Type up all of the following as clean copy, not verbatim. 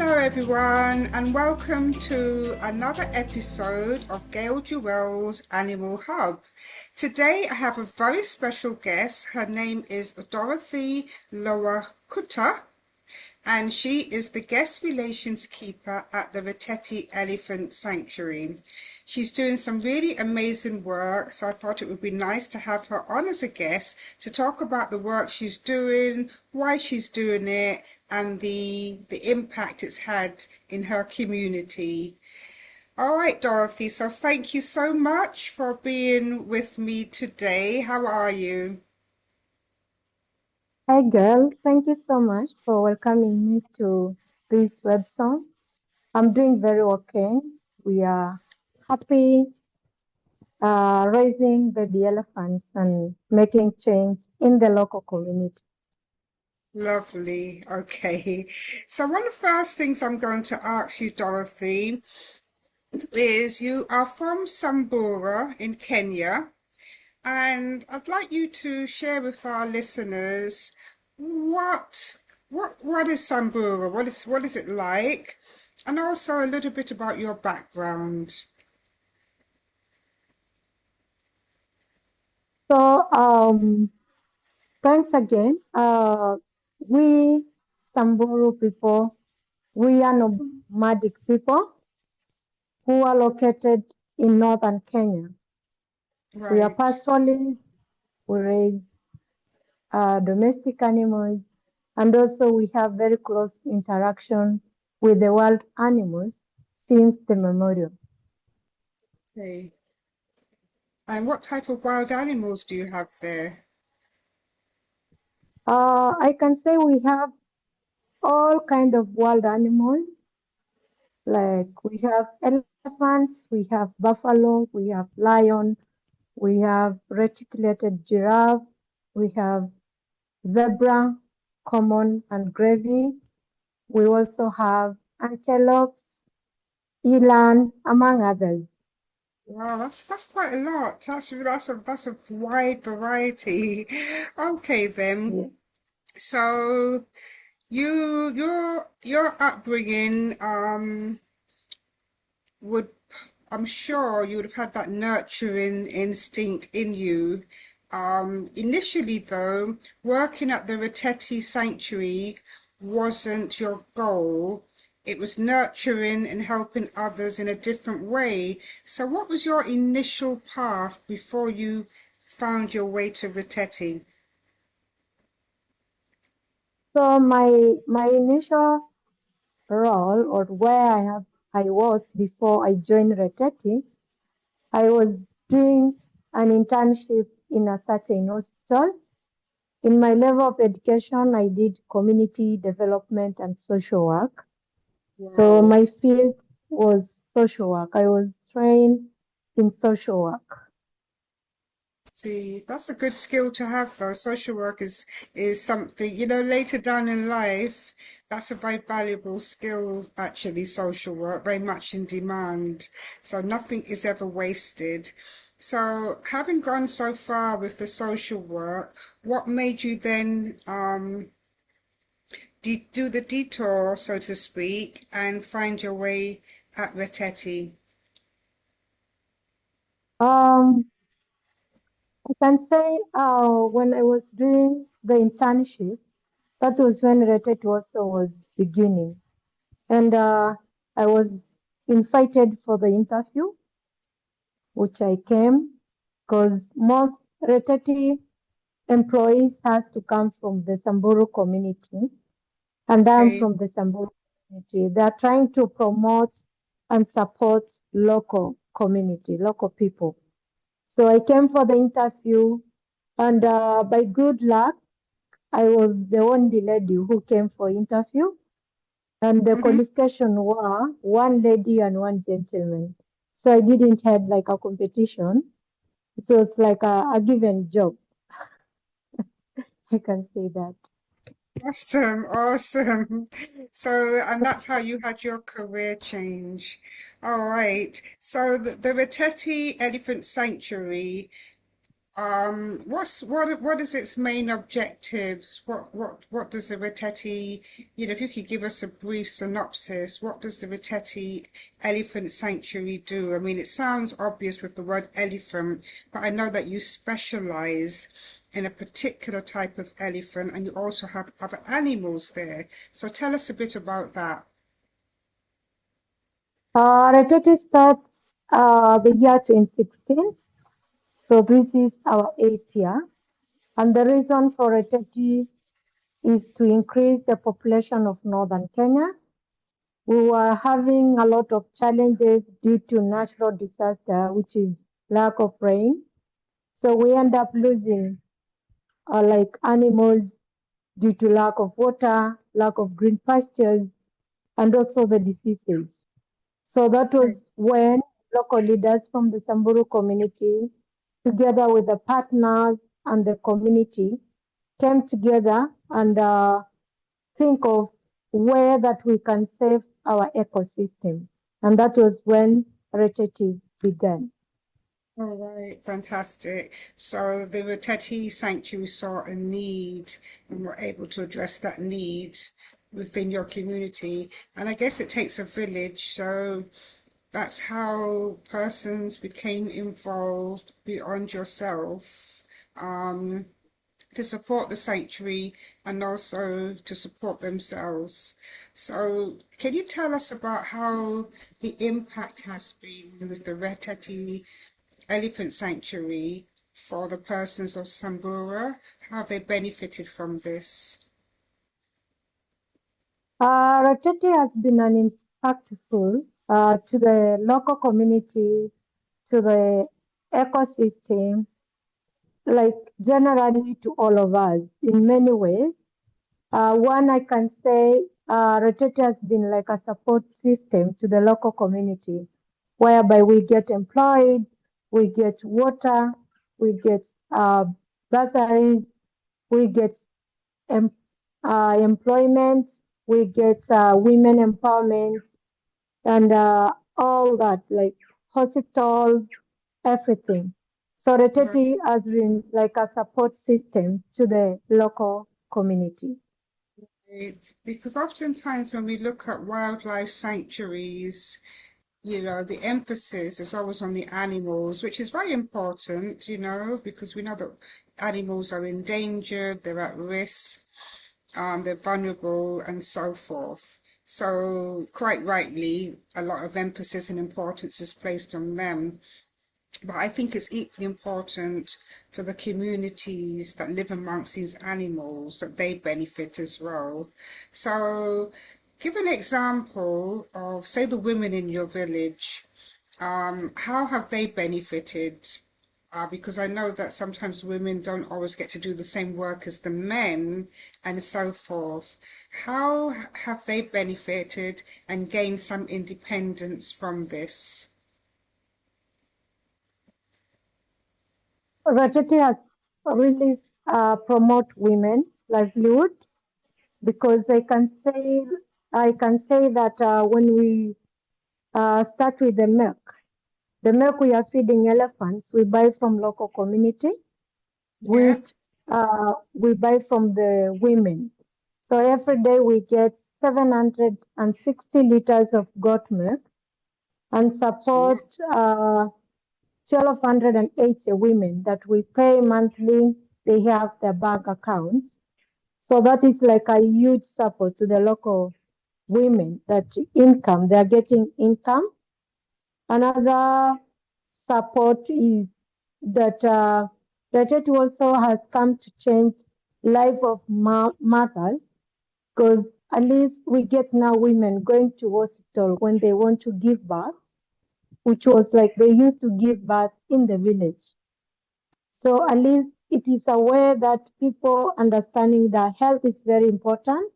Hello, everyone, and welcome to another episode of Gail Jewell's Animal Hub. Today, I have a very special guest. Her name is Dorothy Lowakutuk, and she is the guest relations keeper at the Reteti Elephant Sanctuary. She's doing some really amazing work, so I thought it would be nice to have her on as a guest to talk about the work she's doing, why she's doing it, and the impact it's had in her community. All right, Dorothy, so thank you so much for being with me today. How are you? Hi, girl. Thank you so much for welcoming me to this web song. I'm doing very okay. We are happy raising baby elephants and making change in the local community. Lovely. Okay. So one of the first things I'm going to ask you, Dorothy, is you are from Samburu in Kenya, and I'd like you to share with our listeners what what is Samburu? What is it like? And also a little bit about your background. So, thanks again. We Samburu people, we are nomadic people who are located in northern Kenya. We are Right. pastoralists. We raise domestic animals, and also we have very close interaction with the wild animals since the memorial. Okay. And what type of wild animals do you have there? I can say we have all kind of wild animals, like we have elephants, we have buffalo, we have lion, we have reticulated giraffe, we have zebra, common and gravy. We also have antelopes, eland, among others. Wow, that's quite a lot. That's a wide variety. Okay then. Yeah. So your upbringing would I'm sure you would have had that nurturing instinct in you. Initially though, working at the Reteti Sanctuary wasn't your goal. It was nurturing and helping others in a different way. So what was your initial path before you found your way to Reteti? So my initial role or where I was before I joined Reteti, I was doing an internship in a certain hospital. In my level of education, I did community development and social work. So Wow. my field was social work. I was trained in social work. See, that's a good skill to have though. Social work is something, later down in life, that's a very valuable skill actually, social work, very much in demand. So nothing is ever wasted. So having gone so far with the social work, what made you then de do the detour, so to speak, and find your way at Reteti? Um, I can say when I was doing the internship, that was when Retet also was beginning. And I was invited for the interview, which I came because most Reteti employees has to come from the Samburu community, and I'm Okay. from the Samburu community. They are trying to promote and support local community, local people. So I came for the interview, and by good luck, I was the only lady who came for interview. And the Mm-hmm. qualification were one lady and one gentleman. So I didn't have like a competition. It was like a given job. I can say that. Awesome, awesome. So, and that's how you had your career change. All right. So the Reteti Elephant Sanctuary, What is its main objectives? What does the Reteti, if you could give us a brief synopsis, what does the Reteti Elephant Sanctuary do? I mean, it sounds obvious with the word elephant, but I know that you specialize in a particular type of elephant and you also have other animals there. So tell us a bit about that. Reteti starts the year 2016, so this is our eighth year. And the reason for Reteti is to increase the population of northern Kenya. We were having a lot of challenges due to natural disaster, which is lack of rain. So we end up losing like animals due to lack of water, lack of green pastures, and also the diseases. So that Okay. was when local leaders from the Samburu community, together with the partners and the community, came together and think of where that we can save our ecosystem. And that was when Reteti began. All right, fantastic. So the Reteti Sanctuary saw a need and were able to address that need within your community. And I guess it takes a village, so that's how persons became involved beyond yourself. Um, to support the sanctuary and also to support themselves. So, can you tell us about how the impact has been with the Reteti Elephant Sanctuary for the persons of Samburu? How have they benefited from this? Reteti has been an impactful to the local community, to the ecosystem, like generally to all of us in many ways. One, I can say Retete has been like a support system to the local community, whereby we get employed, we get water, we get bursaries, we get em- employment, we get women empowerment, and all that, like hospitals, everything. So Retete has been like a support system to the local community. Right. Because oftentimes when we look at wildlife sanctuaries, the emphasis is always on the animals, which is very important, because we know that animals are endangered, they're at risk, they're vulnerable, and so forth. So, quite rightly, a lot of emphasis and importance is placed on them. But I think it's equally important for the communities that live amongst these animals that they benefit as well. So, give an example of, say, the women in your village. How have they benefited? Because I know that sometimes women don't always get to do the same work as the men and so forth. How have they benefited and gained some independence from this? Rajati has really promote women livelihood because I can say that when we start with the milk we are feeding elephants, we buy from local community, Yeah, which we buy from the women. So every day we get 760 liters of goat milk and it's a support lot. 1,280 women that we pay monthly. They have their bank accounts. So that is like a huge support to the local women that income, they're getting income. Another support is that it also has come to change life of mothers because at least we get now women going to hospital when they want to give birth, which was like they used to give birth in the village. So at least it is aware that people understanding that health is very important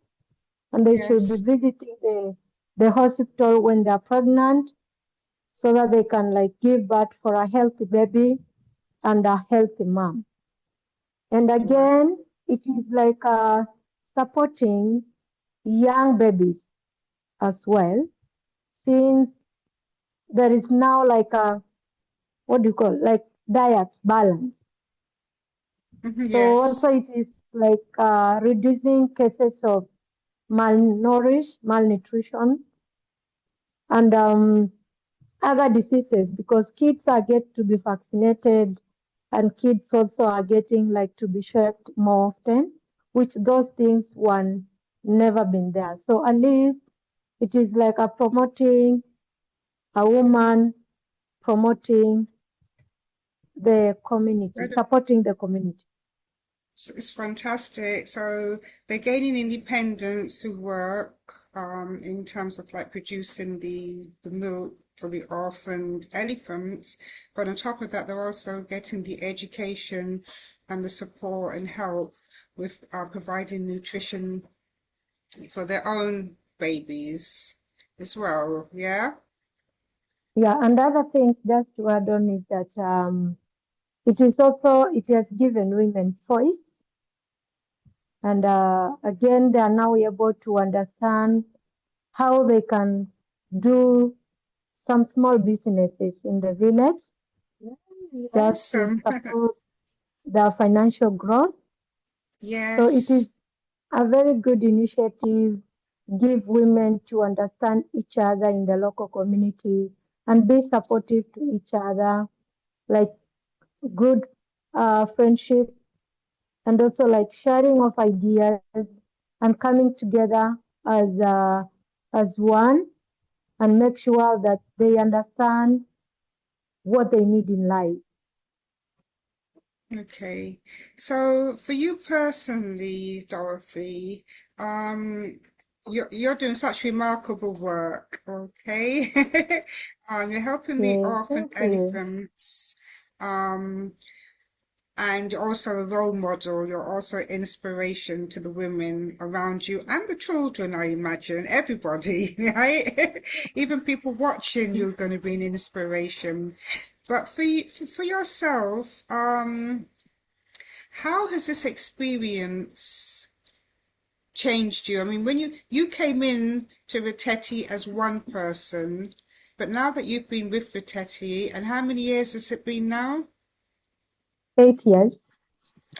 and they should be Yes, visiting the hospital when they're pregnant so that they can like give birth for a healthy baby and a healthy mom. And right. again, it is like supporting young babies as well, since there is now like a what do you call like diet balance. Mhm, So also yes. it is like reducing cases of malnutrition, and other diseases because kids are get to be vaccinated, and kids also are getting like to be checked more often, which those things were never been there. So at least it is like a promoting a woman, promoting the community, supporting the community. It's fantastic. So they're gaining independence through work, in terms of like producing the milk for the orphaned elephants. But on top of that, they're also getting the education and the support and help with providing nutrition for their own babies as well. Yeah. Yeah, and other things just to add on is that it is also it has given women choice. And again, they are now able to understand how they can do some small businesses in the village just to Awesome. support their financial growth. So it is Yes. a very good initiative, give women to understand each other in the local community and be supportive to each other, like good friendship, and also like sharing of ideas and coming together as one, and make sure that they understand what they need in life. Okay. So for you personally, Dorothy, um, you're doing such remarkable work, okay? You're helping the Yes, orphaned thank you. elephants, um, and you're also a role model. You're also inspiration to the women around you and the children, I imagine, everybody, right? Even people watching, you're going to be an inspiration. But for you, for yourself, how has this experience changed you? I mean, when you came in to Reteti as one person, but now that you've been with Reteti, and how many years has it been now? 8 years.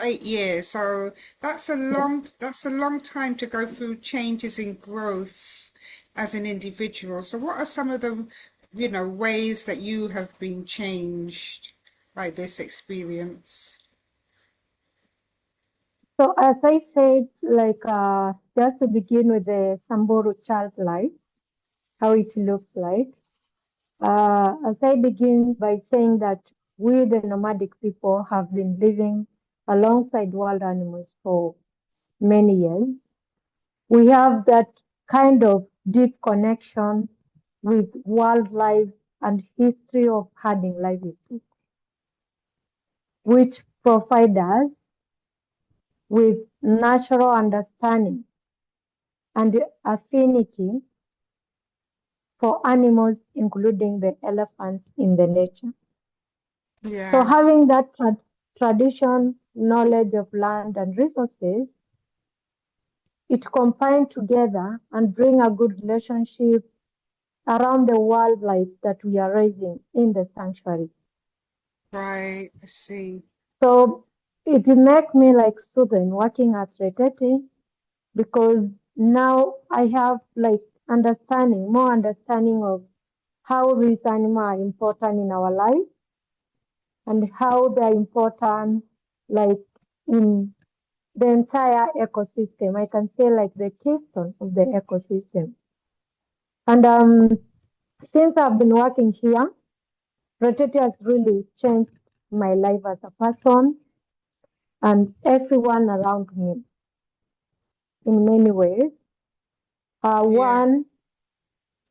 8 years. So Yeah. that's a long time to go through changes in growth as an individual. So what are some of the, ways that you have been changed by this experience? So as I said, like just to begin with the Samburu child life, how it looks like. As I begin by saying that we, the nomadic people, have been living alongside wild animals for many years. We have that kind of deep connection with wildlife and history of herding livestock, which provide us with natural understanding and affinity for animals, including the elephants in the nature. So Yeah, having that tradition, knowledge of land and resources, it combine together and bring a good relationship around the wildlife that we are raising in the sanctuary. right. I see. So it make me like Susan working at Retete because now I have like more understanding of how these animals are important in our life and how they're important like in the entire ecosystem. I can say like the keystone of the ecosystem. And since I've been working here, Retete has really changed my life as a person and everyone around me in many ways. Yeah, One,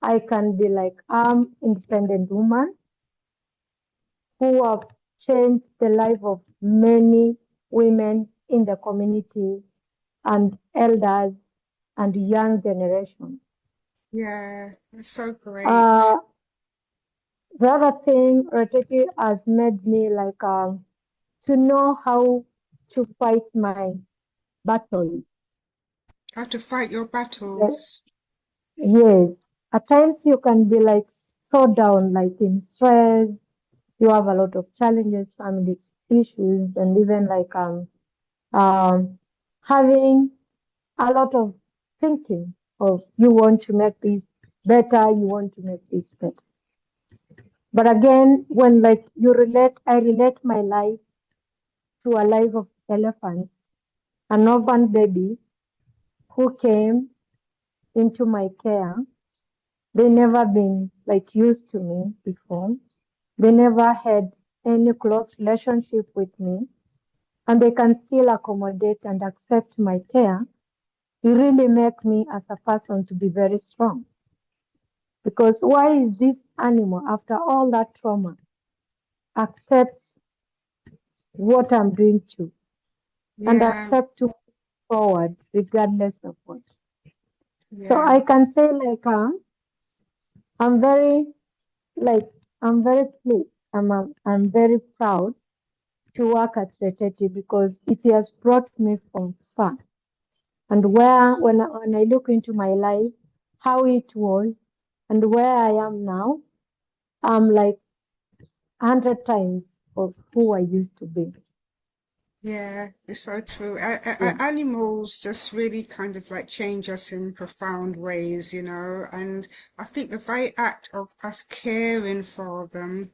I can be like independent woman who have changed the life of many women in the community and elders and young generation. yeah. That's so great. Uh, the other thing, Reteki has made me like to know how to fight my battles. How to fight your The- battles. yes, at times you can be like so down, like in stress. You have a lot of challenges, family issues, and even like um, having a lot of thinking of you want to make this better, you want to make this better. But again, when like I relate my life to a life of elephants, an orphan baby who came into my care. They never been like used to me before. They never had any close relationship with me, and they can still accommodate and accept my care. It really make me as a person to be very strong. Because why is this animal, after all that trauma, accepts what I'm doing to and Yeah, accept to move forward regardless of what? So yeah, I can say I'm very like I'm very pleased. I'm very proud to work at Reteti because it has brought me from far. And when I look into my life, how it was and where I am now, I'm like 100 times of who I used to be. yeah, it's so true. Yeah. Animals just really kind of like change us in profound ways, and I think the very act of us caring for them,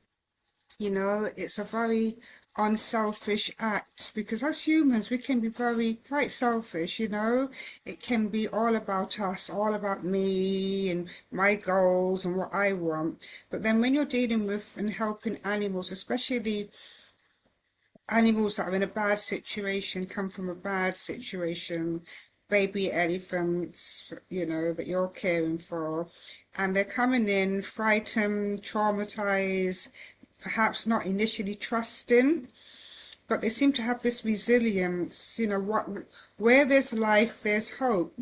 it's a very unselfish act because as humans, we can be very quite selfish, It can be all about us, all about me and my goals and what I want. But then when you're dealing with and helping animals, especially animals that are in a bad situation, come from a bad situation, baby elephants, that you're caring for, and they're coming in frightened, traumatized, perhaps not initially trusting, but they seem to have this resilience, where there's life, there's hope.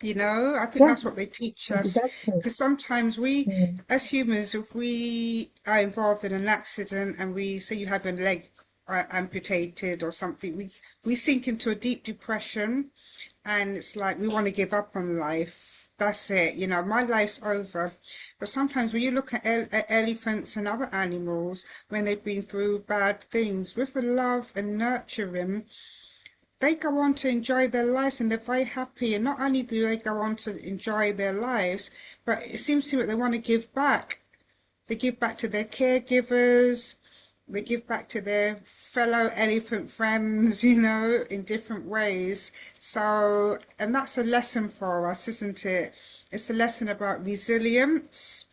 I think Yeah, that's what they teach us. exactly. Because sometimes we, Mm. as humans, if we are involved in an accident and we say you have a leg amputated or something, we sink into a deep depression and it's like we want to give up on life. That's it, my life's over. But sometimes when you look at elephants and other animals, when they've been through bad things, with the love and nurturing, they go on to enjoy their lives and they're very happy. And not only do they go on to enjoy their lives, but it seems to me that they want to give back. They give back to their caregivers, they give back to their fellow elephant friends, in different ways. So, and that's a lesson for us, isn't it? It's a lesson about resilience.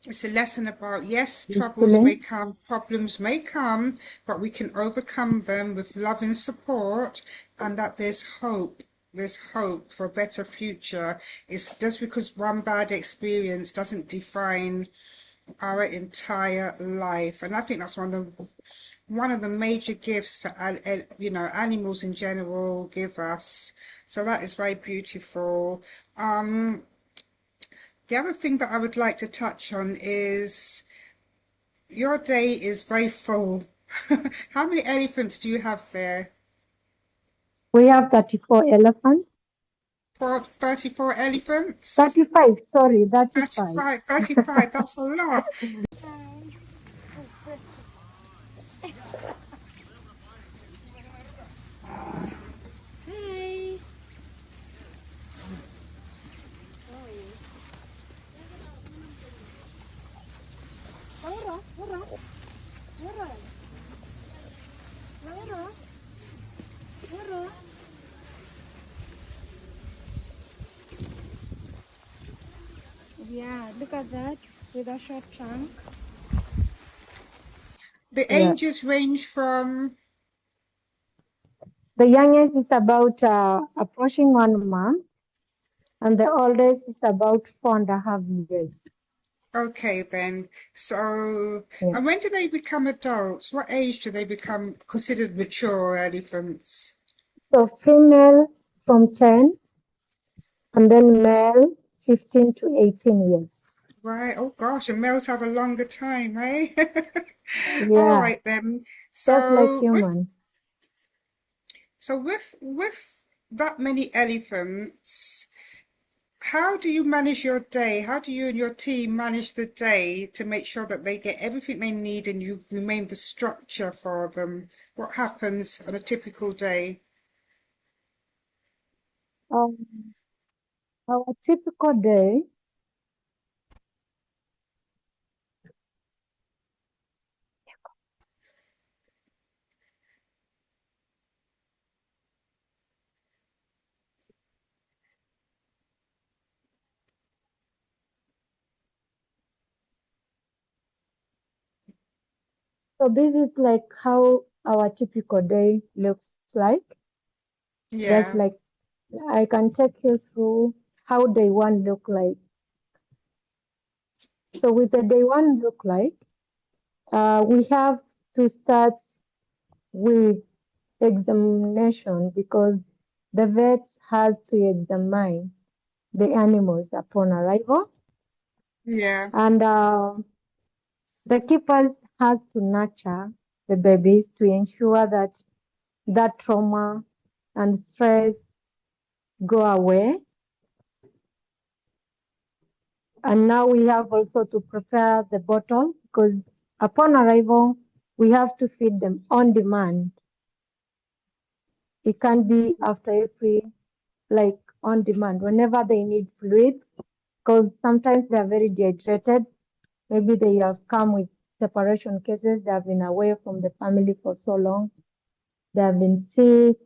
It's a lesson about, yes, troubles may Discipline. come, problems may come, but we can overcome them with love and support, and that there's hope. There's hope for a better future. It's just because one bad experience doesn't define our entire life. And I think that's one of the major gifts that animals in general give us. So that is very beautiful. Um, the other thing that I would like to touch on is your day is very full. How many elephants do you have there? We have 34 elephants. 34 elephants? 35, sorry, 35. 35, 35, that's a lot. Hi. Laura, Laura, Laura, Laura, Laura. Yeah, look at that with a short trunk. The Yeah. ages range from, The youngest is about approaching 1 month, and the oldest is about 4.5 years. okay then. So, Yeah. and when do they become adults? What age do they become considered mature elephants? So female from 10, and then male 15 to 18 years. Right. Oh gosh, and males have a longer time, eh? All Yeah, right then. just like So with human. so with that many elephants, how do you manage your day? How do you and your team manage the day to make sure that they get everything they need and you remain the structure for them? What happens on a typical day? Um, our typical day, so this is like how our typical day looks like. Just Yeah, like I can take you through how day one look like. So with the day one look like, we have to start with examination because the vet has to examine the animals upon arrival, yeah, and the keepers has to nurture the babies to ensure that that trauma and stress go away. And now we have also to prepare the bottle because upon arrival, we have to feed them on demand. It can be after every, like on demand, whenever they need fluids, because sometimes they are very dehydrated. Maybe they have come with separation cases. They have been away from the family for so long. They have been sick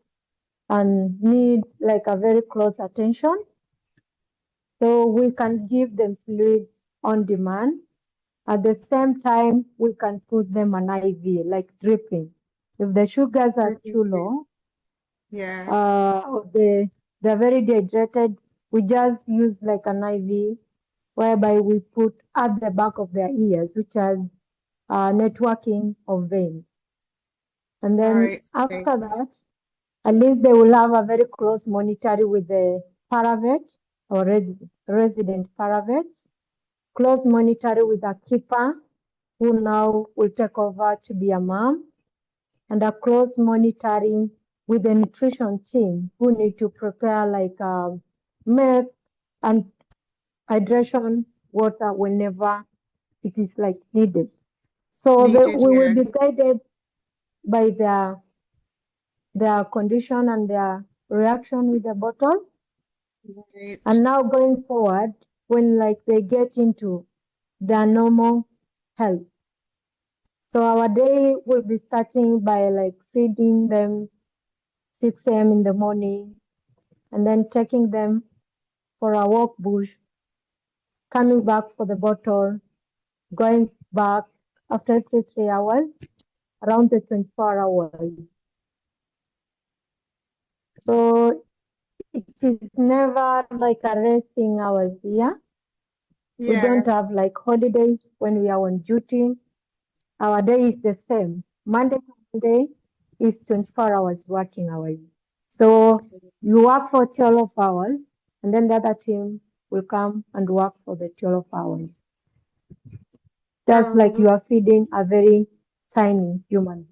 and need like a very close attention. So we can give them fluid on demand. At the same time, we can put them an IV, like dripping. If the sugars are too low, yeah, or they're very dehydrated, we just use like an IV, whereby we put at the back of their ears, which has networking of veins. And then right, okay, after that, at least they will have a very close monitoring with the paravet or resident paravets, close monitoring with a keeper who now will take over to be a mom, and a close monitoring with the nutrition team who need to prepare like milk and hydration water whenever it is like needed. So needed, we will yeah, be guided by their condition and their reaction with the bottle. right. And now going forward, when like they get into their normal health. So our day will be starting by like feeding them 6 a.m. in the morning and then taking them for a walk bush, coming back for the bottle, going back after 3 hours, around the 24 hours. So it is never like a resting hours here. We Yeah, don't have like holidays when we are on duty. Our day is the same. Monday to Monday is 24 hours working hours. So you work for 12 hours and then the other team will come and work for the 12 hours. Just like so you are feeding a very tiny human.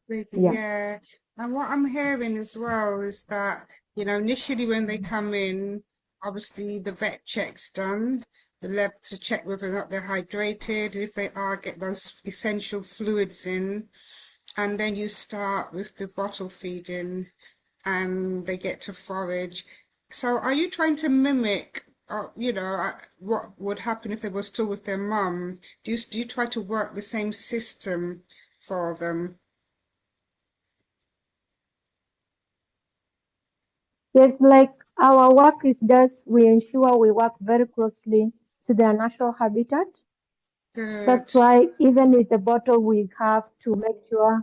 maybe, Yeah. yeah. And what I'm hearing as well is that, initially when they come in, obviously the vet check's done, the lab to check whether or not they're hydrated, if they are, get those essential fluids in. And then you start with the bottle feeding and they get to forage. So are you trying to mimic, what would happen if they were still with their mum? Do you try to work the same system for them? Yes, like our work is just we ensure we work very closely to their natural habitat. Good. That's why even with the bottle, we have to make sure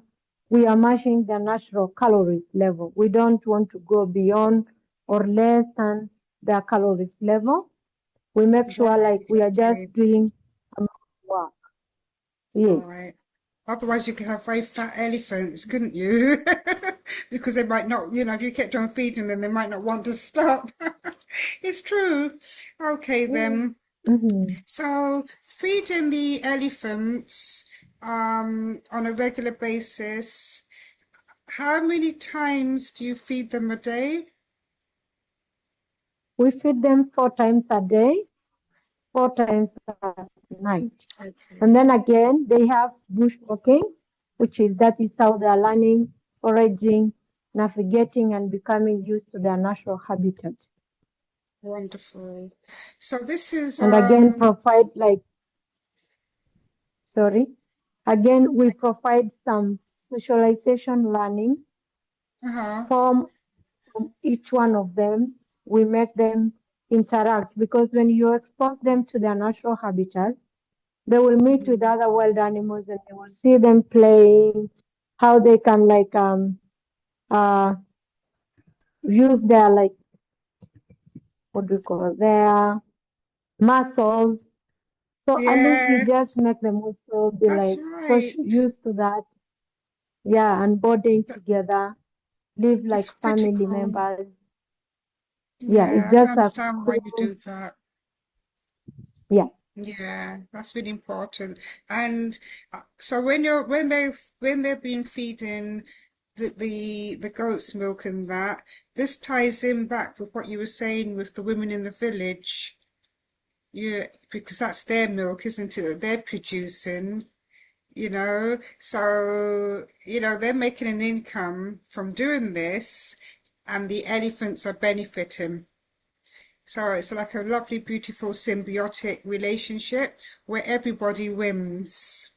we are matching the natural calories level. We don't want to go beyond or less than the calories level. We make sure Right. like we are just Okay. doing a work. All Yes. right. Otherwise, you could have very fat elephants, couldn't you? Because they might not, if you kept on feeding them, they might not want to stop. It's true. Okay, then. Mm-hmm. So, feeding the elephants on a regular basis, how many times do you feed them a day? We feed them 4 times a day, 4 times at night. Okay. And then again, they have bushwalking, that is how they are learning, foraging, navigating, and becoming used to their natural habitat. Wonderful. So this is And again, we provide some socialization learning from each one of them. We make them interact, because when you expose them to their natural habitat, they will meet with other wild animals and they will see them playing, how they can use their their muscles. So at least you just Yes, make them also be that's so right. used to that. Yeah, and bonding together, live like It's family critical. members. Yeah, it's Yeah, I can just a understand why you cool. do that. Yeah. Yeah, that's really important. And so when they've been feeding the goat's milk and that, this ties in back with what you were saying with the women in the village. Yeah, because that's their milk, isn't it, that they're producing, So, they're making an income from doing this, and the elephants are benefiting. So it's like a lovely, beautiful, symbiotic relationship where everybody wins.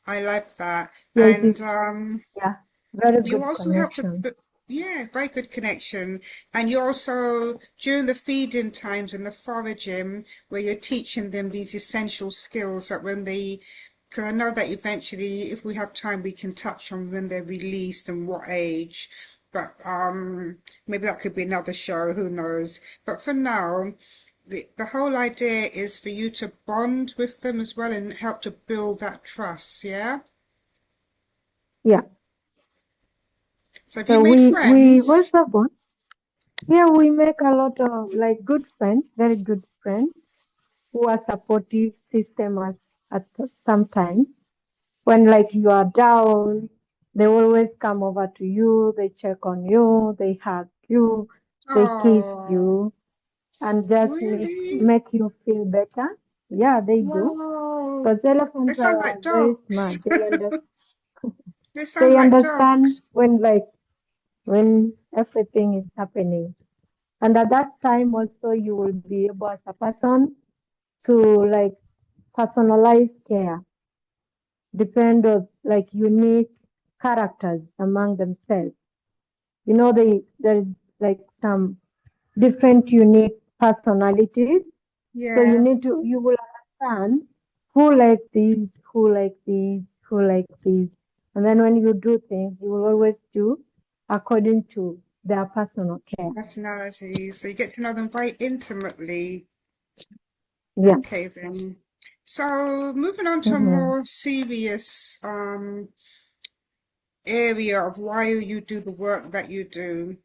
I like that. Yeah, it is. And Yeah, very you good also have to, connection. yeah, very good connection. And you also, during the feeding times and the foraging, where you're teaching them these essential skills that when they, because I know that eventually, if we have time, we can touch on when they're released and what age. But maybe that could be another show, who knows. But for now, the whole idea is for you to bond with them as well and help to build that trust, yeah? Yeah. So have you So made we friends? also bond. Yeah, we make a lot of good friends, very good friends, who are supportive system at sometimes. When you are down, they always come over to you, they check on you, they hug you, they kiss Oh, you, and just really? make you feel better. Yeah, they do. Wow. Because They elephants sound are like very dogs. smart. They sound They like understand dogs. when everything is happening. And at that time also you will be able as a person to personalize care, depend on unique characters among themselves. There is some different unique personalities. So Yeah, you will understand who like these, who like these, who like these. And then when you do things, you will always do according to their personal care. personalities. So you get to know them very intimately. Yeah. Okay, then. So moving on to a Mm-hmm. more serious area of why you do the work that you do.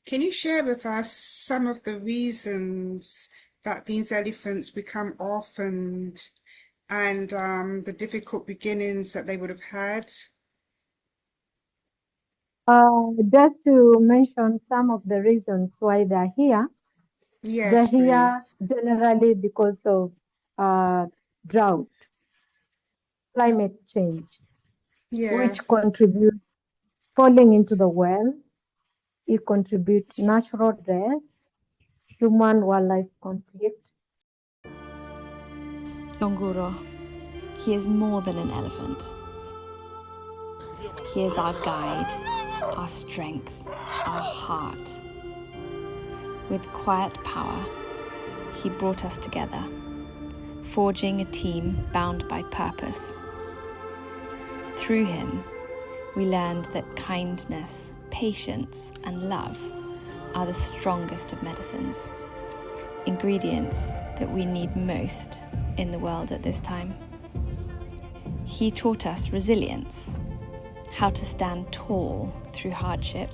Can you share with us some of the reasons that these elephants become orphaned and the difficult beginnings that they would have had? Just to mention some of the reasons why they're Yes, here please. generally because of uh, drought, climate change, Yeah, which contribute falling into the well. It contributes natural death, human-wildlife conflict. Longuro. He is more than an elephant. He is our guide, our strength, our heart. With quiet power, he brought us together, forging a team bound by purpose. Through him, we learned that kindness, patience, and love are the strongest of medicines, ingredients that we need most in the world at this time. He taught us resilience, how to stand tall through hardship,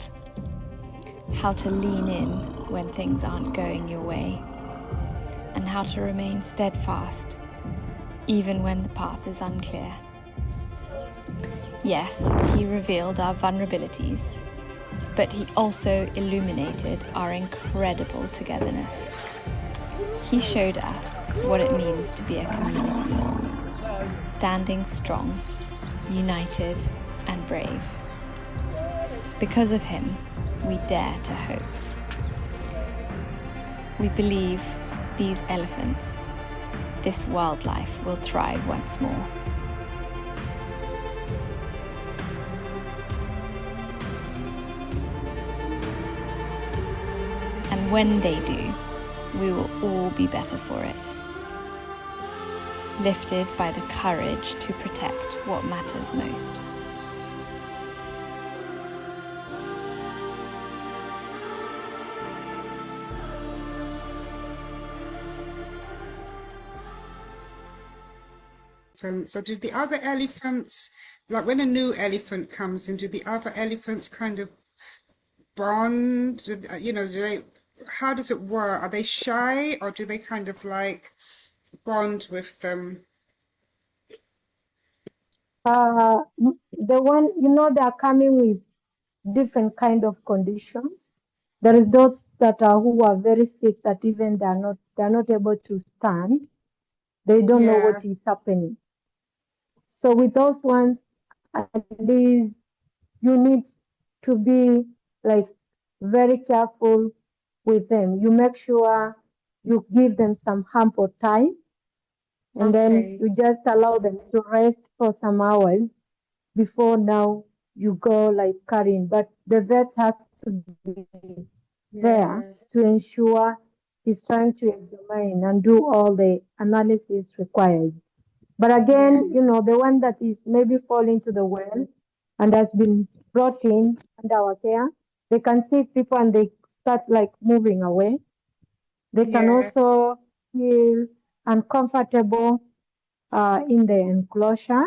how to lean in when things aren't going your way, and how to remain steadfast even when the path is unclear. Yes, he revealed our vulnerabilities, but he also illuminated our incredible togetherness. He showed us what it means to be a community, standing strong, united and brave. Because of him, we dare to hope. We believe these elephants, this wildlife, will thrive once more. And when they do, we will all be better for it, lifted by the courage to protect what matters most. So do the other elephants, like when a new elephant comes in, do the other elephants kind of bond? You know, how does it work? Are they shy or do they kind of like bond with them? The one, they are coming with different kind of conditions. There is those that are who are very sick that even they're not able to stand. They don't know Yeah, what is happening. So with those ones, at least you need to be like very careful with them. You make sure you give them some ample time, and then okay, you just allow them to rest for some hours before now you go like carrying. But the vet has to be there yeah, to ensure he's trying to examine and do all the analysis required. But yeah, again, the one that is maybe falling to the well and has been brought in under our care, they can see people and they start like moving away. They can yeah, also feel uncomfortable in the enclosure.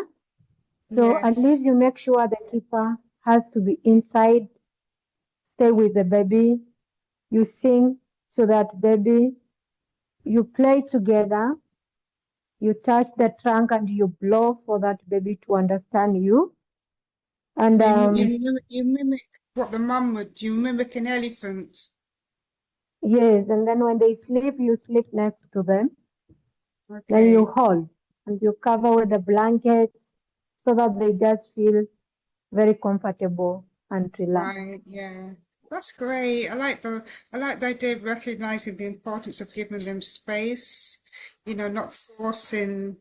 So at least yes, you make sure the keeper has to be inside, stay with the baby, you sing to that baby, you play together, you touch the trunk and you blow for that baby to understand you. And so you mimic what the mum would. You mimic an elephant. yes, and then when they sleep, you sleep next to them. Then you Okay, hold and you cover with the blankets so that they just feel very comfortable and relaxed. right, yeah. That's great. I like the idea of recognizing the importance of giving them space, not forcing.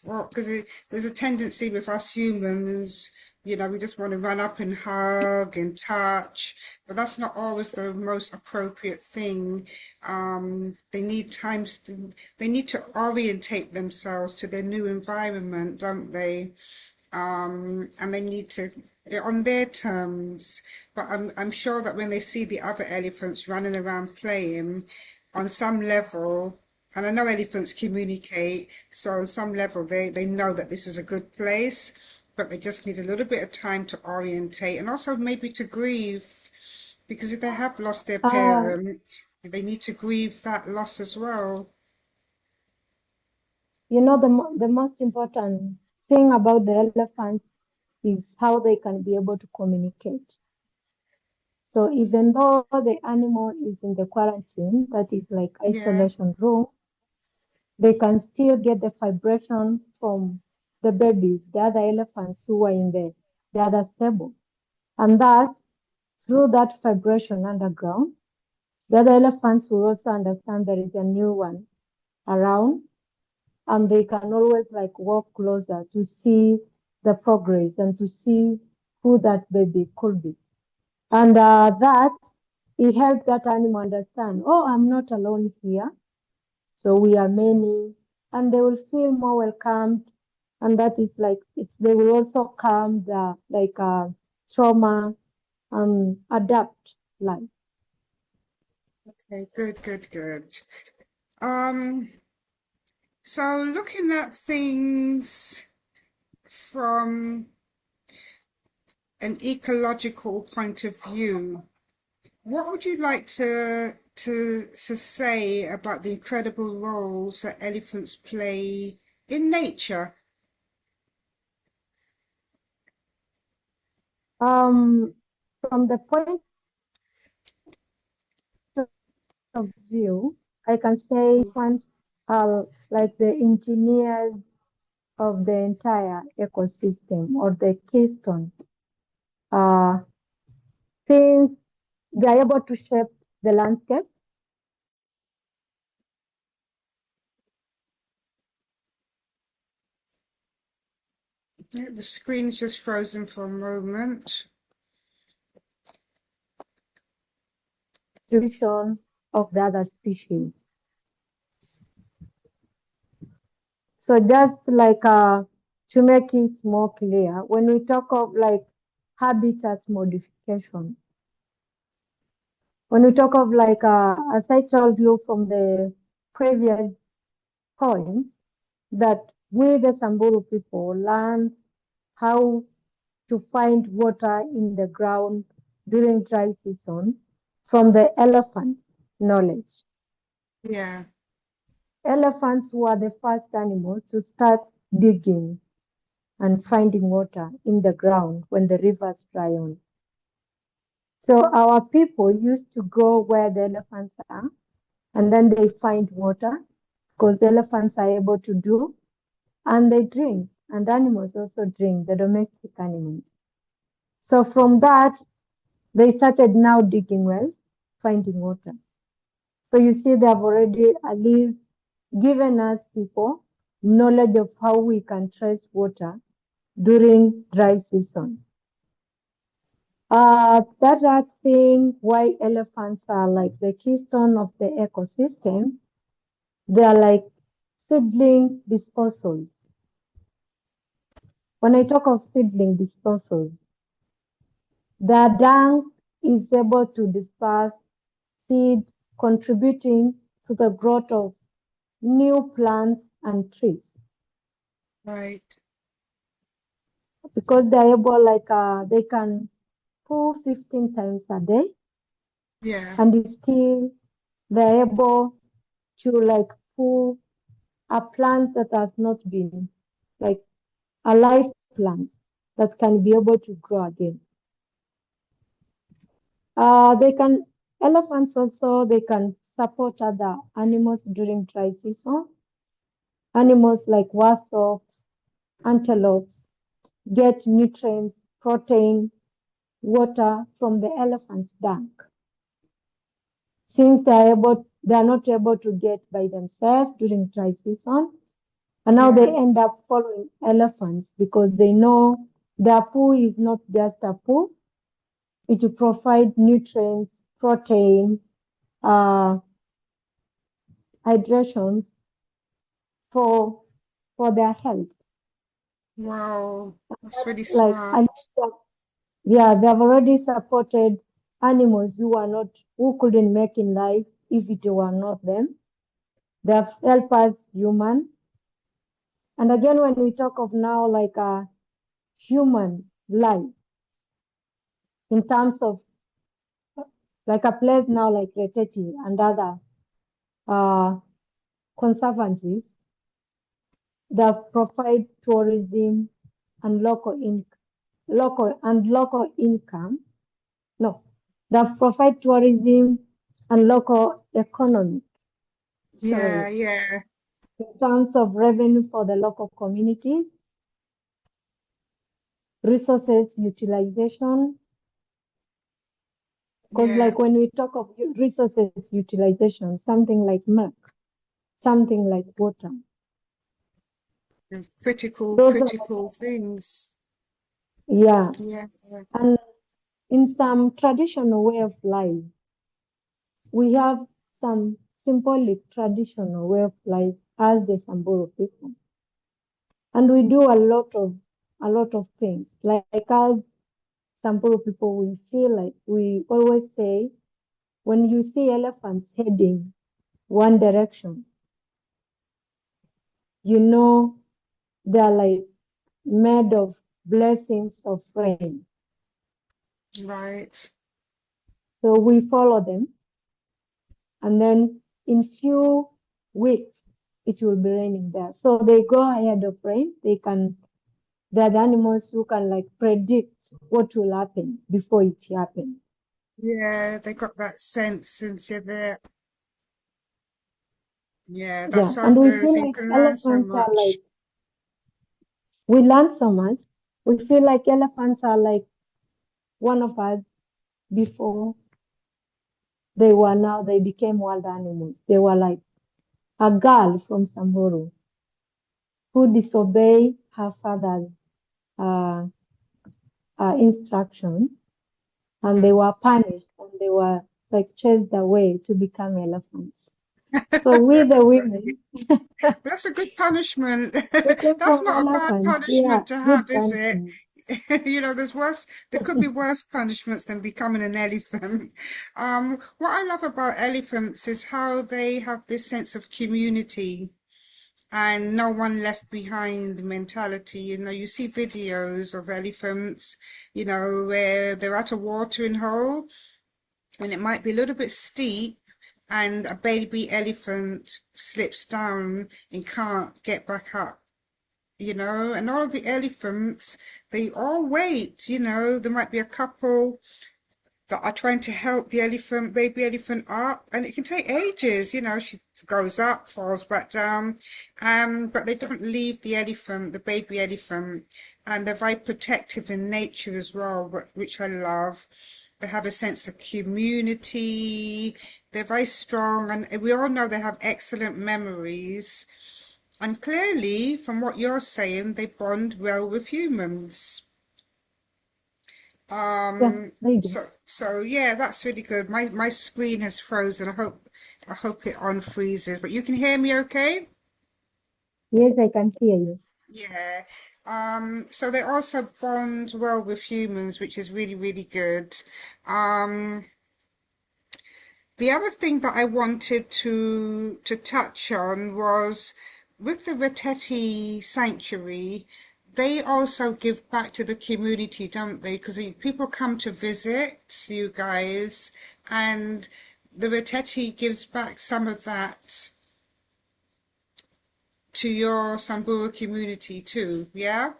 Well, because there's a tendency with us humans, we just want to run up and hug and touch, but that's not always the most appropriate thing. They need they need to orientate themselves to their new environment, don't they? And they need to on their terms. But I'm sure that when they see the other elephants running around playing, on some level, and I know elephants communicate, so on some level they know that this is a good place, but they just need a little bit of time to orientate and also maybe to grieve, because if they have lost their Uh, parent, they need to grieve that loss as well. the most important thing about the elephants is how they can be able to communicate. So even though the animal is in the quarantine, that is like Yeah, isolation room, they can still get the vibration from the babies, the other elephants who are in the other stable. And that through that vibration underground, the other elephants will also understand there is a new one around, and they can always like walk closer to see the progress and to see who that baby could be. And that it helps that animal understand, oh, I'm not alone here. So we are many, and they will feel more welcomed. And that is like they will also calm the trauma and adapt life. okay, good, good, good. Um, so looking at things from an ecological point of view, what would you like to say about the incredible roles that elephants play in nature? Um, from the point of view, I can say elephants are like the engineers of the entire ecosystem or the keystone. Since they are able to shape the landscape, Yeah, the screen's just frozen for a moment. distribution of the other species. So just like to make it more clear, when we talk of like habitat modification, when we talk of like, as I told you from the previous point, that we the Samburu people learn how to find water in the ground during dry season from the elephant knowledge. Yeah. Elephants were the first animals to start digging and finding water in the ground when the rivers dry on. So our people used to go where the elephants are, and then they find water because elephants are able to do, and they drink, and animals also drink, the domestic animals. So from that, they started now digging wells, finding water. So you see, they have already at least given us people knowledge of how we can trace water during dry season. That thing why elephants are like the keystone of the ecosystem, they are like seedling disposals. When I talk of seedling disposals, their dung is able to disperse seed, contributing to the growth of new plants and trees. Right. Because they're able, like, they can pull 15 times a day, Yeah. and still they're able to like pull a plant that has not been, like, a live plant that can be able to grow again. They can, elephants also, they can support other animals during dry season. Animals like warthogs, antelopes get nutrients, protein, water from the elephant's dung. Since they are not able to get by themselves during dry season, and now they Yeah. end up following elephants because they know their poo is not just a poo. It will provide nutrients, protein, uh, hydrations for their health. Wow. That's really Like, smart. yeah, they have already supported animals who couldn't make in life if it were not them. They have helped us human. And again, when we talk of now like a human life in terms of like a place now like Reteti and other uh, conservancies that provide tourism and local income. No, that provide tourism and local economy. Yeah, Sorry, yeah, in terms of revenue for the local communities, resources utilization. Because yeah. like when we talk of resources utilization, something like milk, something like water, Critical, those are, critical things. yeah. Yeah, And in some traditional way of life, we have some symbolic traditional way of life as the Samburu people. And we do a lot of things. Like as Samburu people, we feel like we always say when you see elephants heading one direction, you know they're like made of blessings of rain. right. So we follow them, and then in few weeks it will be raining there. So they go ahead of rain. They're the animals who can like predict what will happen before it happens. Yeah, they got that sense since you're there. Yeah, that's Yeah, so and we good. feel So you like can learn so elephants are much. like, we learn so much. We feel like elephants are like one of us before they became wild animals. They were like a girl from Samburu who disobeyed her father's uh, instructions, and they Mm. were punished and they were like chased away to become elephants. So we, the women, That's a good punishment. we came That's from not a bad elephants. Yeah, punishment to have, good is it? punishment. There's worse, there could be worse punishments than becoming an elephant. What I love about elephants is how they have this sense of community and no one left behind mentality. You see videos of elephants, where they're at a watering hole and it might be a little bit steep and a baby elephant slips down and can't get back up. And all of the elephants, they all wait. There might be a couple that are trying to help the elephant, baby elephant up, and it can take ages. She goes up, falls back down, but they don't leave the elephant, the baby elephant, and they're very protective in nature as well, which I love. They have a sense of community. They're very strong, and we all know they have excellent memories. And clearly, from what you're saying, they bond well with humans. Yeah, they do. So yeah, that's really good. My screen has frozen. I hope it unfreezes, but you can hear me okay? Yes, I can hear you. Yeah. So they also bond well with humans, which is really, really good. Um, the other thing that I wanted to touch on was with the Reteti Sanctuary, they also give back to the community, don't they? Because people come to visit you guys, and the Reteti gives back some of that to your Samburu community too, yeah?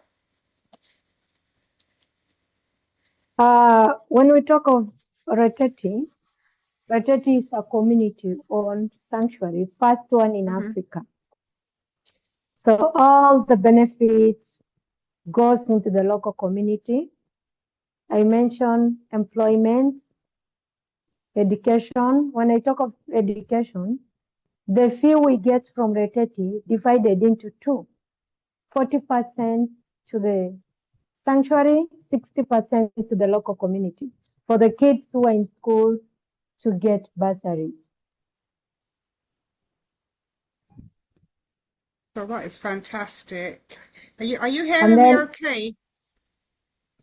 When we talk of Reteti, Reteti is a community-owned sanctuary, first one in Mm-hmm. Africa. So all the benefits goes into the local community. I mentioned employment, education. When I talk of education, the fee we get from Reteti divided into two, 40% to the sanctuary, 60% to the local community for the kids who are in school to get bursaries. So that is fantastic. Are you And hearing me then, okay?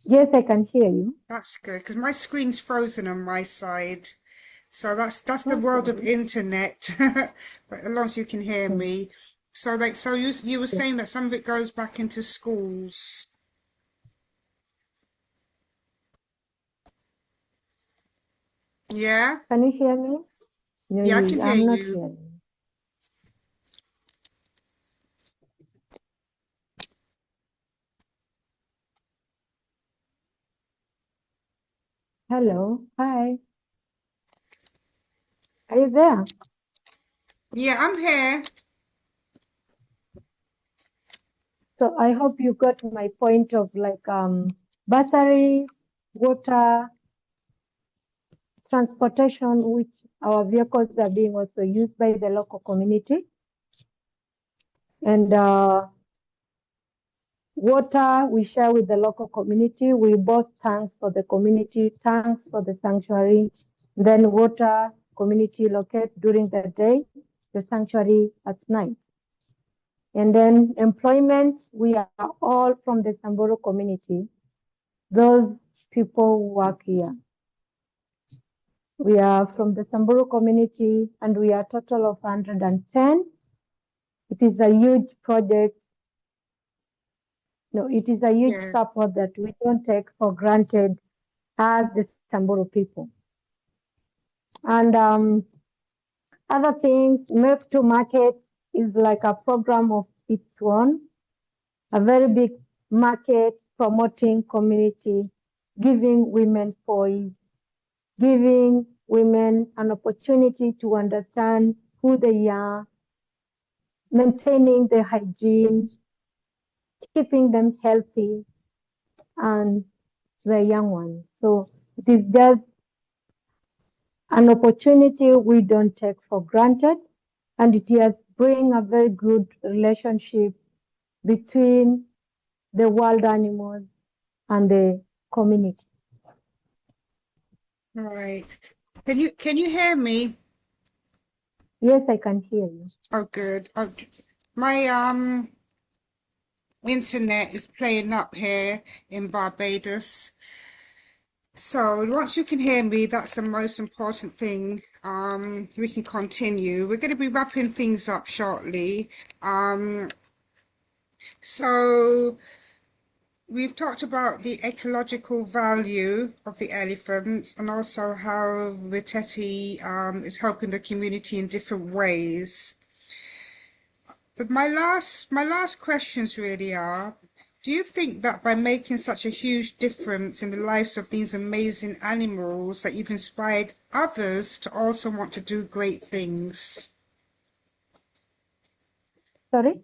yes, I can hear you. That's good because my screen's frozen on my side. So that's the No world of problem. internet. But as long as you can hear Okay. me. So you were Yeah. saying that some of it goes back into schools. Yeah? Can you hear me? No, Yeah, I can hear I'm not you. hearing. Hello. Hi. Are you there? Yeah, I'm here. So I hope you got my point of like bursaries, water, transportation, which our vehicles are being also used by the local community. And water we share with the local community. We bought tanks for the community, tanks for the sanctuary, then water community locate during the day, the sanctuary at night. And then employment, we are all from the Samburu community. Those people who work here. We are from the Samburu community and we are a total of 110. It is a huge project. No, it is a huge Yeah. support that we don't take for granted as the Samburu people. And other things, Milk to Market is like a program of its own, a very big market promoting community, giving women voice, giving women an opportunity to understand who they are, maintaining the hygiene, keeping them healthy, and the young ones. So it is just an opportunity we don't take for granted, and it has bring a very good relationship between the wild animals and the community. Right. Can you hear me? Yes, I can hear you. Oh, good. Oh, my internet is playing up here in Barbados. So once you can hear me, that's the most important thing. We can continue. We're going to be wrapping things up shortly. So we've talked about the ecological value of the elephants and also how Reteti is helping the community in different ways. But my last questions really are, do you think that by making such a huge difference in the lives of these amazing animals that you've inspired others to also want to do great things? Sorry?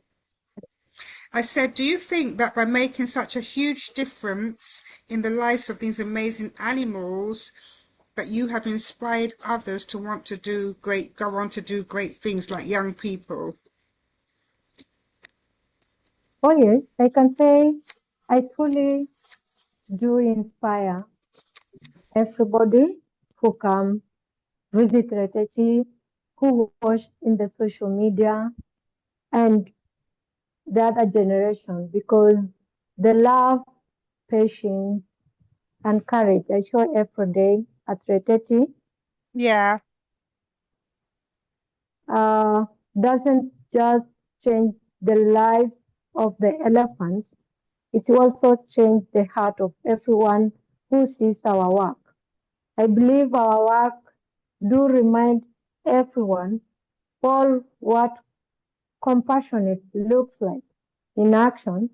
I said, do you think that by making such a huge difference in the lives of these amazing animals that you have inspired others to want to go on to do great things like young people? Oh, yes, I can say I truly do inspire everybody who come visit Reteti, who watch in the social media, and the other generation, because the love, patience, and courage I show every day at Reteti Yeah, uh, doesn't just change the lives of the elephants, it also changes the heart of everyone who sees our work. I believe our work do remind everyone all what compassionate looks like in action,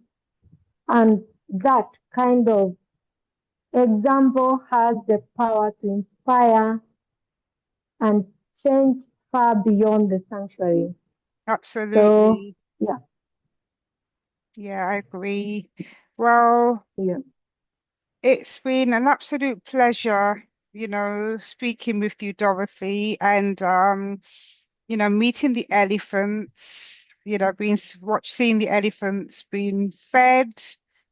and that kind of example has the power to inspire and change far beyond the sanctuary. So, absolutely. yeah, Yeah, I agree. Well, yeah. it's been an absolute pleasure, speaking with you, Dorothy, and meeting the elephants, seeing the elephants being fed,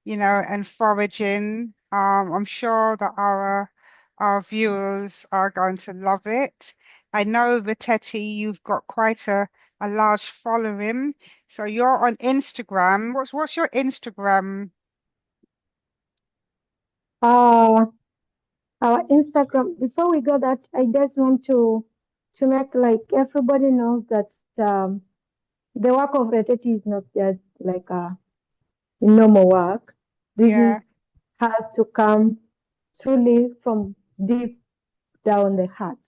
and foraging. I'm sure that our viewers are going to love it. I know, Reteti, you've got quite a large following. So you're on Instagram. What's your Instagram? Uh, our Instagram, before we go that, I just want to make like everybody knows that the work of Reteti is not just like a normal work. This is Yeah, has to come truly from deep down the heart,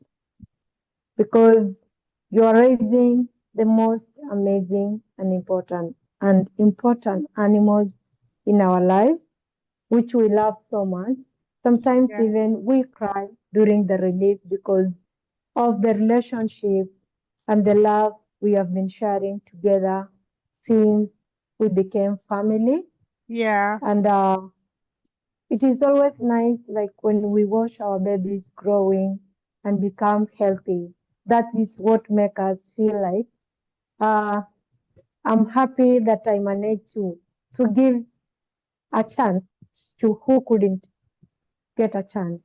because you are raising the most amazing and important animals in our lives, which we love so much. Sometimes yeah, even we cry during the release because of the relationship and the love we have been sharing together since we became family. yeah, And it is always nice, like when we watch our babies growing and become healthy. That is what makes us feel like uh, I'm happy that I managed to give a chance to who couldn't get a chance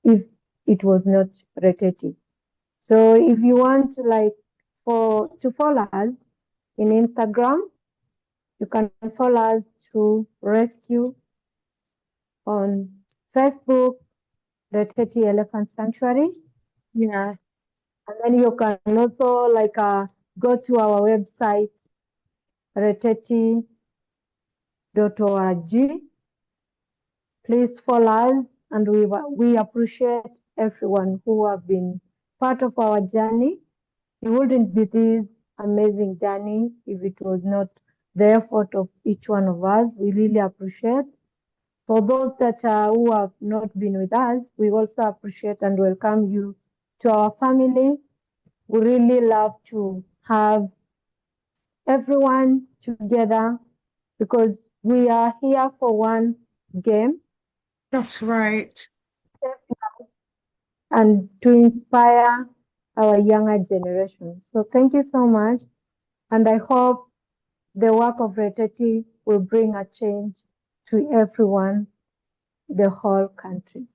if it was not rotated. So if you want to like for to follow us in Instagram, you can follow us through Rescue on Facebook, Reteti Elephant Sanctuary, yeah, and then you can also like go to our website reteti.org. Please follow us, and we appreciate everyone who have been part of our journey. It wouldn't be this amazing journey if it was not the effort of each one of us. We really appreciate. For those that who have not been with us, we also appreciate and welcome you to our family. We really love to have everyone together because we are here for one game That's right. and to inspire our younger generation. So thank you so much. And I hope the work of Reteti will bring a change to everyone, the whole country,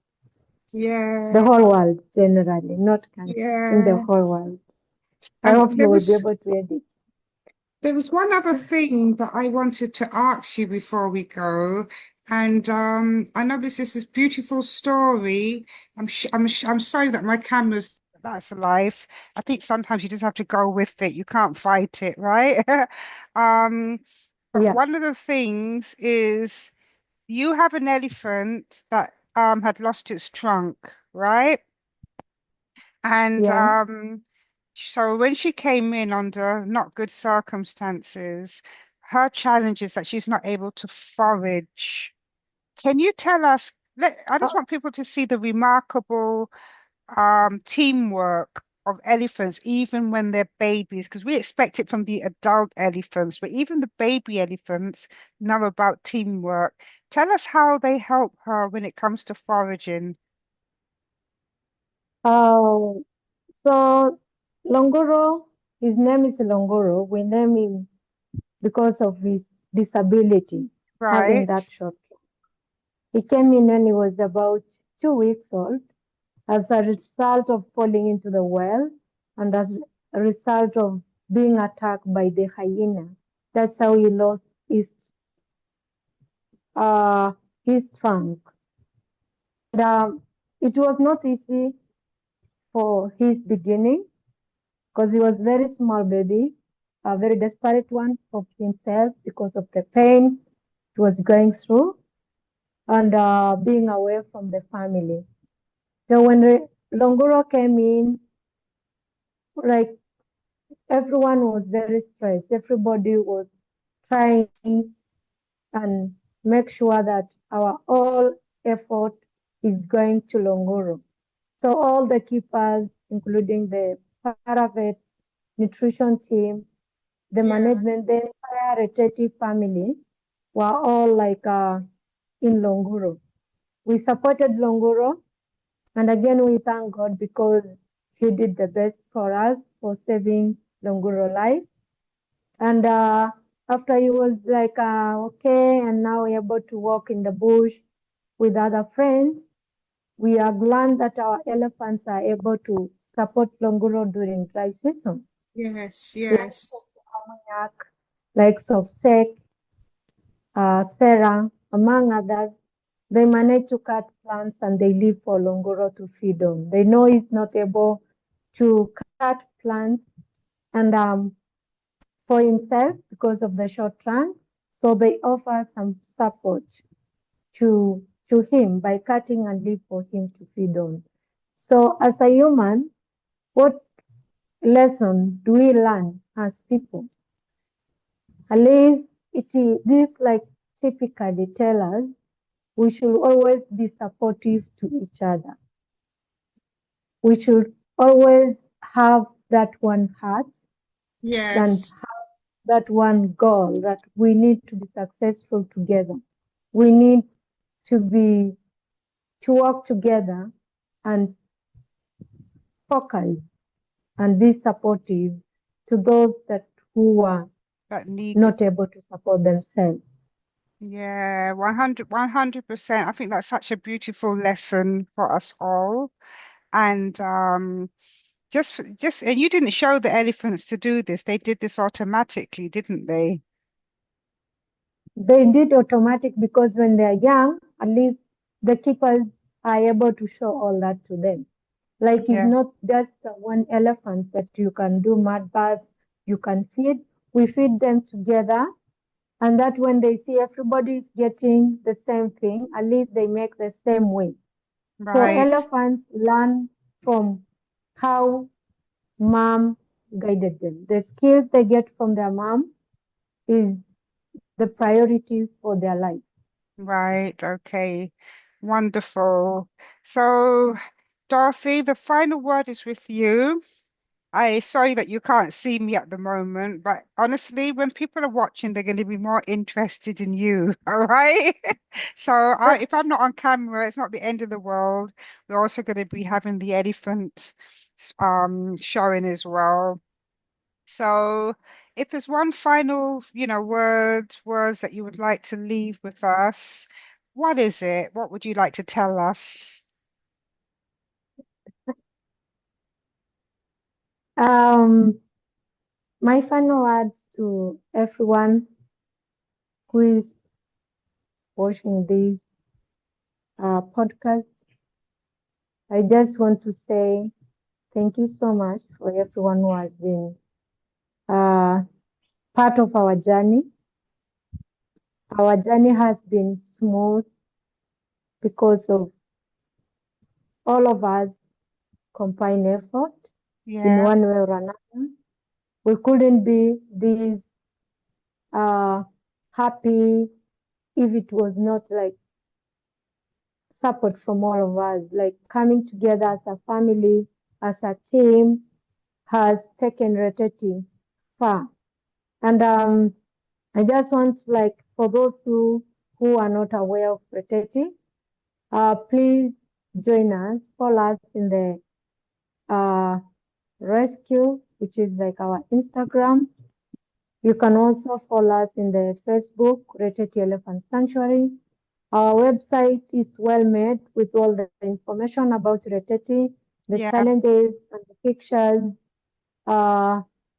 the Yeah, whole world generally, not country, in the yeah. whole world. I hope you will be able to edit. There was one other thing that I wanted to ask you before we go, and I know this is this beautiful story. I'm sorry that my camera's that's life. I think sometimes you just have to go with it. You can't fight it, right? Um, but Yeah. one of the things is you have an elephant that had lost its trunk, right? And Yeah. so when she came in under not good circumstances, her challenge is that she's not able to forage. Can you tell us? I Uh, just want people to see the remarkable teamwork of elephants, even when they're babies, because we expect it from the adult elephants, but even the baby elephants know about teamwork. Tell us how they help her when it comes to foraging. uh, so Longoro, his name is Longoro. We name him because of his disability, having Right? that short. He came in when he was about 2 weeks old as a result of falling into the well and as a result of being attacked by the hyena. That's how he lost uh, his trunk. And, it was not easy for his beginning because he was very small baby, a very desperate one of himself because of the pain he was going through and being away from the family. So when Longoro came in, like everyone was very stressed. Everybody was trying and make sure that our all effort is going to Longoro. So all the keepers, including the paravets, nutrition team, the Yeah. management, the entire Reteti family were all like in Longoro. We supported Longoro, and again we thank God because He did the best for us for saving Longoro life. And after he was like, okay, and now we're able to walk in the bush with other friends, we are glad that our elephants are able to support Longoro during dry season. Yes, Likes yes. of Ammoniac, likes of Sek, Sarah, among others, they manage to cut plants and they leave for Longoro to feed on. They know he's not able to cut plants and for himself because of the short run. So they offer some support to him by cutting and leave for him to feed on. So as a human, what lesson do we learn as people? At least this like typically tell us we should always be supportive to each other. We should always have that one heart and Yes. that one goal that we need to be successful together. We need to be to work together and focus and be supportive to those that who are That need the not able to support themselves. yeah, 100%. I think that's such a beautiful lesson for us all. And and you didn't show the elephants to do this. They did this automatically, didn't they? They did automatic because when they are young, at least the keepers are able to show all that to them. Like it's Yeah, not just one elephant that you can do mud baths, you can feed. We feed them together, and that when they see everybody's getting the same thing, at least they make the same way. So right, elephants learn from how mom guided them. The skills they get from their mom is the priority for their life. right. Okay. Wonderful. So, Dorothy, the final word is with you. Sorry that you can't see me at the moment, but honestly, when people are watching, they're going to be more interested in you. All right. So if I'm not on camera, it's not the end of the world. We're also going to be having the elephant showing as well. So if there's one final, words that you would like to leave with us, what is it? What would you like to tell us? Um, my final words to everyone who is watching this podcast, I just want to say thank you so much for everyone who has been uh, part of our journey. Our journey has been smooth because of all of us combined effort in Yeah, one way or another. We couldn't be this happy if it was not like support from all of us, like coming together as a family, as a team, has taken Reteti far. And I just want, like, for those who are not aware of Reteti, please join us, follow us in the rescue, which is like our Instagram. You can also follow us in the Facebook, Reteti Elephant Sanctuary. Our website is well made with all the information about Reteti, the yeah, challenges and the pictures,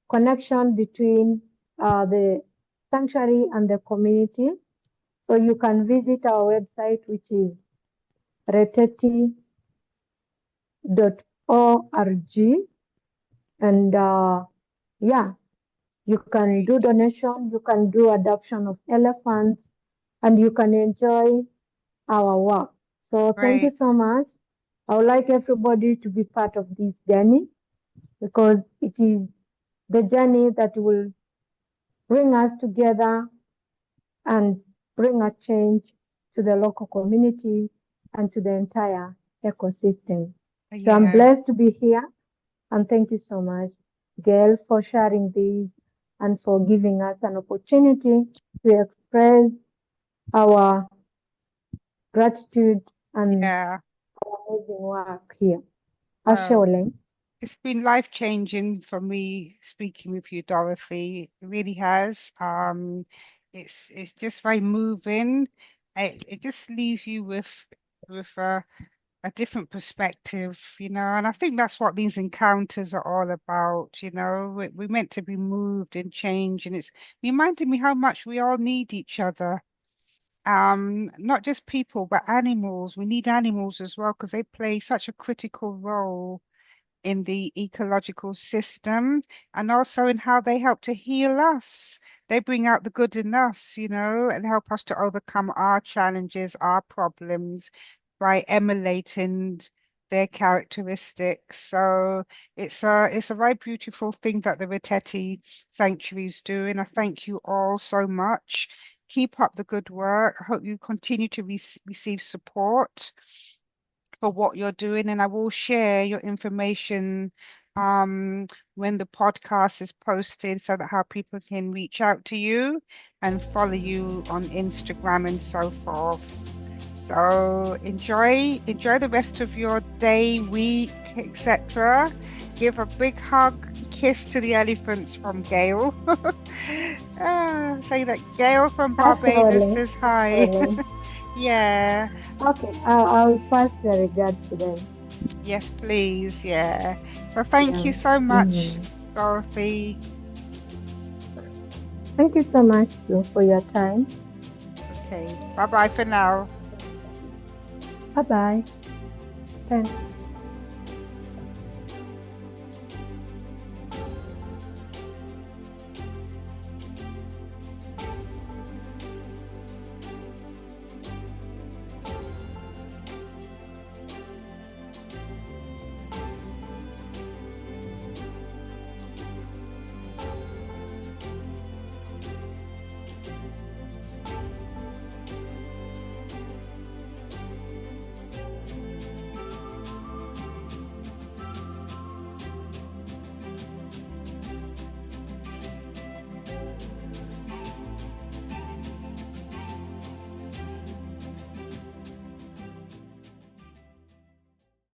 connection between the sanctuary and the community. So you can visit our website, which is reteti.org, and yeah, you can do great. donation, you can do adoption of elephants, and you can enjoy our work. So thank you Great. so much. I would like everybody to be part of this journey because it is the journey that will bring us together and bring a change to the local community and to the entire ecosystem. So I'm Yeah, blessed to be here, and thank you so much, Gail, for sharing this and for giving us an opportunity to express our gratitude and yeah. amazing work here. Well, Asholeng. it's been life-changing for me speaking with you, Dorothy. It really has. It's just very moving. It just leaves you with a different perspective, and I think that's what these encounters are all about, we're meant to be moved and changed, and it's reminded me how much we all need each other. Not just people, but animals. We need animals as well because they play such a critical role in the ecological system and also in how they help to heal us. They bring out the good in us, and help us to overcome our challenges, our problems by emulating their characteristics. So it's a very beautiful thing that the Reteti sanctuaries do, and I thank you all so much. Keep up the good work. I hope you continue to receive support for what you're doing, and I will share your information when the podcast is posted so that how people can reach out to you and follow you on Instagram and so forth. So enjoy the rest of your day, week, etc. Give a big hug, kiss to the elephants from Gail. Say that Gail from Barbados Asholeng. says hi. Asholeng. Yeah. Okay, I'll pass the regard to them. Yes, please. Yeah. So thank Yeah. you so much, Mhm. Dorothy. Thank you so much too, for your time. Okay. Bye bye for now. Bye bye. Thanks.